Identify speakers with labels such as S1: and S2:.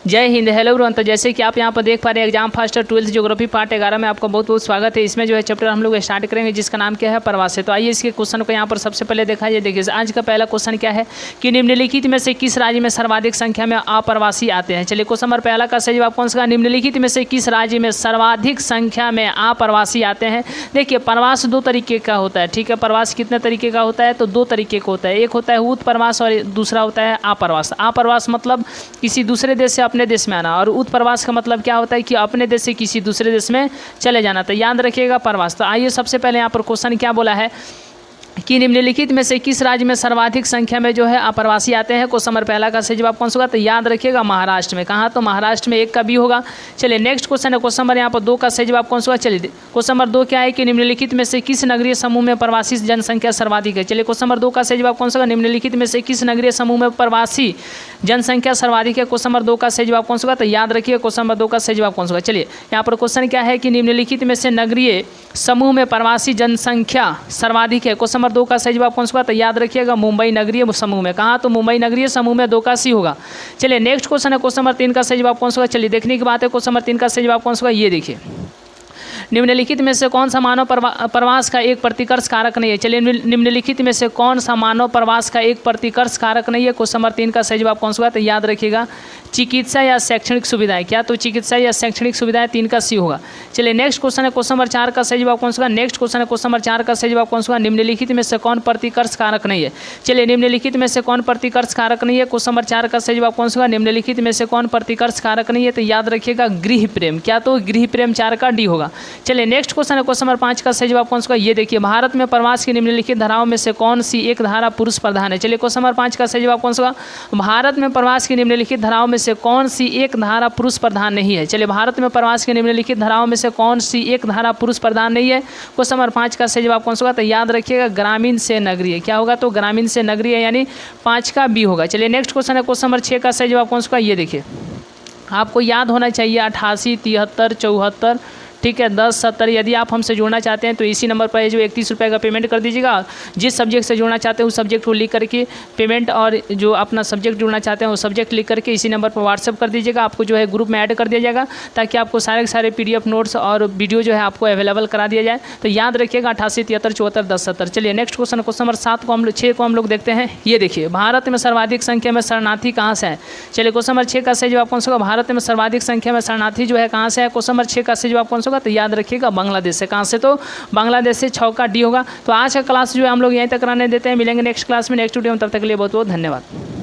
S1: जय Hind. Hello everyone. तो जैसे कि आप यहाँ पर देख पा रहे हैं exam faster 12th geography part 11 में आपका बहुत बहुत स्वागत है। इसमें जो है चैप्टर हम लोग स्टार्ट करेंगे जिसका नाम क्या है प्रवास है। तो आइए इसके क्वेश्चन को यहाँ पर सबसे पहले देखा जाए। देखिए आज का पहला क्वेश्चन क्या है कि निम्नलिखित में से किस राज्य में सर्वाधिक संख्या में अप्रवासी आते हैं। चलिए क्वेश्चन नंबर पहला का सही जवाब कौन सा? निम्नलिखित में से किस राज्य में सर्वाधिक संख्या में अप्रवासी आते हैं। देखिए प्रवास दो तरीके का होता है, ठीक है। प्रवास कितने तरीके का होता है? तो दो तरीके का होता है। एक होता है उत प्रवास और दूसरा होता है अप्रवास। अप्रवास मतलब किसी दूसरे देश से अपने देश में आना, और उत प्रवास का मतलब क्या होता है कि अपने देश से किसी दूसरे देश में चले जाना। तो याद रखिएगा प्रवास। तो आइए सबसे पहले यहाँ पर क्वेश्चन क्या बोला है कि निम्नलिखित में से किस राज्य में सर्वाधिक संख्या में जो है अप्रवासी आते हैं। क्वेश्चन नंबर पहला का सही जवाब कौन सा होगा? तो याद रखिएगा महाराष्ट्र में। कहाँ? तो महाराष्ट्र में एक का बी होगा। चलिए नेक्स्ट क्वेश्चन है क्वेश्चन नंबर यहाँ पर 2 का सही जवाब कौन सा होगा? चलिए क्वेश्चन नंबर 2 क्या है कि निम्नलिखित में से किस नगरीय समूह में प्रवासी जनसंख्या सर्वाधिक है। चलिए क्वेश्चन नंबर 2 का सही जवाब कौन सा होगा? निम्नलिखित में से किस नगरीय समूह में प्रवासी जनसंख्या सर्वाधिक है। क्वेश्चन नंबर 2 का सही जवाब कौन सा होगा? तो याद रखिए क्वेश्चन नंबर 2 का सही जवाब कौन सा होगा? चलिए यहाँ पर क्वेश्चन क्या है कि निम्नलिखित में से नगरीय समूह में प्रवासी जनसंख्या सर्वाधिक है। क्वेश्चन नंबर 2 का सही जवाब कौन सा? तो याद रखिएगा मुंबई नगरीय समूह में। कहाँ? तो मुंबई नगरीय समूह में 2 का सी होगा। चलिए नेक्स्ट क्वेश्चन है क्वेश्चन नंबर 3 का सही जवाब कौन सा होगा? चलिए देखने की बात है क्वेश्चन नंबर 3 का सही जवाब कौन सा होगा? ये देखिए निम्नलिखित में से कौन सा मानव प्रवास का एक प्रतिकर्ष कारक नहीं है। चलिए निम्नलिखित में से कौन सा मानव प्रवास का एक प्रतिकर्ष कारक नहीं है। क्वेश्चन नंबर 3 का सही जवाब कौन सा होगा? तो याद रखिएगा चिकित्सा या शैक्षणिक सुविधाएं। क्या? तो चिकित्सा या शैक्षणिक सुविधाएं 3 का सी होगा। चलिए नेक्स्ट क्वेश्चन है क्वेश्चन नंबर 4 का सही जवाब कौन सा होगा? नेक्स्ट क्वेश्चन है क्वेश्चन नंबर 4 का सही जवाब कौन सा होगा? निम्नलिखित में से कौन प्रतिकर्ष कारक नहीं है। चलिए निम्नलिखित में से कौन प्रतिकर्ष कारक नहीं है। क्वेश्चन नंबर 4 का सही जवाब कौन सा होगा? निम्नलिखित में से कौन प्रतिकर्ष कारक नहीं है। तो याद रखिएगा गृह प्रेम। क्या? तो गृह प्रेम 4 का डी होगा। चलिए नेक्स्ट क्वेश्चन है क्वेश्चन नंबर 5 का सही जवाब कौन सा होगा? ये देखिए भारत में प्रवास की निम्नलिखित धाराओं में से कौन सी एक धारा पुरुष प्रधान है। चलिए क्वेश्चन नंबर 5 का सही जवाब कौन सा होगा? भारत में प्रवास की निम्नलिखित धाराओं में से कौन सी एक धारा पुरुष प्रधान नहीं है। चलिए भारत में प्रवास की निम्नलिखित धाराओं में से कौन सी एक धारा पुरुष प्रधान नहीं है। क्वेश्चन नंबर 5 का सही जवाब कौन सा होगा? तो याद रखिएगा ग्रामीण से नगरीय। क्या होगा? तो ग्रामीण से नगरीय यानी 5 का बी होगा। चलिए नेक्स्ट क्वेश्चन है क्वेश्चन नंबर 6 का सही जवाब कौन सा होगा? ये देखिए आपको याद होना चाहिए 88, 73, 74, ठीक है, 10, 70। यदि आप हमसे जुड़ना चाहते हैं तो इसी नंबर पर जो 31 रुपये का पेमेंट कर दीजिएगा। जिस सब्जेक्ट से जुड़ना चाहते हैं उस सब्जेक्ट को लिख करके पेमेंट, और जो अपना सब्जेक्ट जुड़ना चाहते हैं वो सब्जेक्ट लिख करके इसी नंबर पर व्हाट्सअप कर दीजिएगा। आपको जो है ग्रुप में ऐड कर दिया जाएगा ताकि आपको सारे के सारे PDF नोट्स और वीडियो जो है आपको अवेलेबल करा दिया जाए। तो याद रखिएगा 88, 73, 74, 10, 70। चलिए नेक्स्ट क्वेश्चन क्वेश्चन नंबर 7 को 6 को हम लोग देखते हैं। ये देखिए भारत में सर्वाधिक संख्या में शरणार्थी कहाँ से है। चलिए क्वेश्चन नंबर 6 का सही जवाब कौन सा होगा? भारत में सर्वाधिक संख्या में शरणार्थी जो है कहाँ से है। क्वेश्चन नंबर 6 का सही जवाब कौन सा होगा? तो याद रखिएगा बांग्लादेश से। कहाँ से? तो बांग्लादेश से 6 का डी होगा। तो आज का क्लास जो है हम लोग यहीं तक रहने देते हैं। मिलेंगे नेक्स्ट क्लास में नेक्स्ट वीडियो में। तब तक के लिए बहुत बहुत धन्यवाद।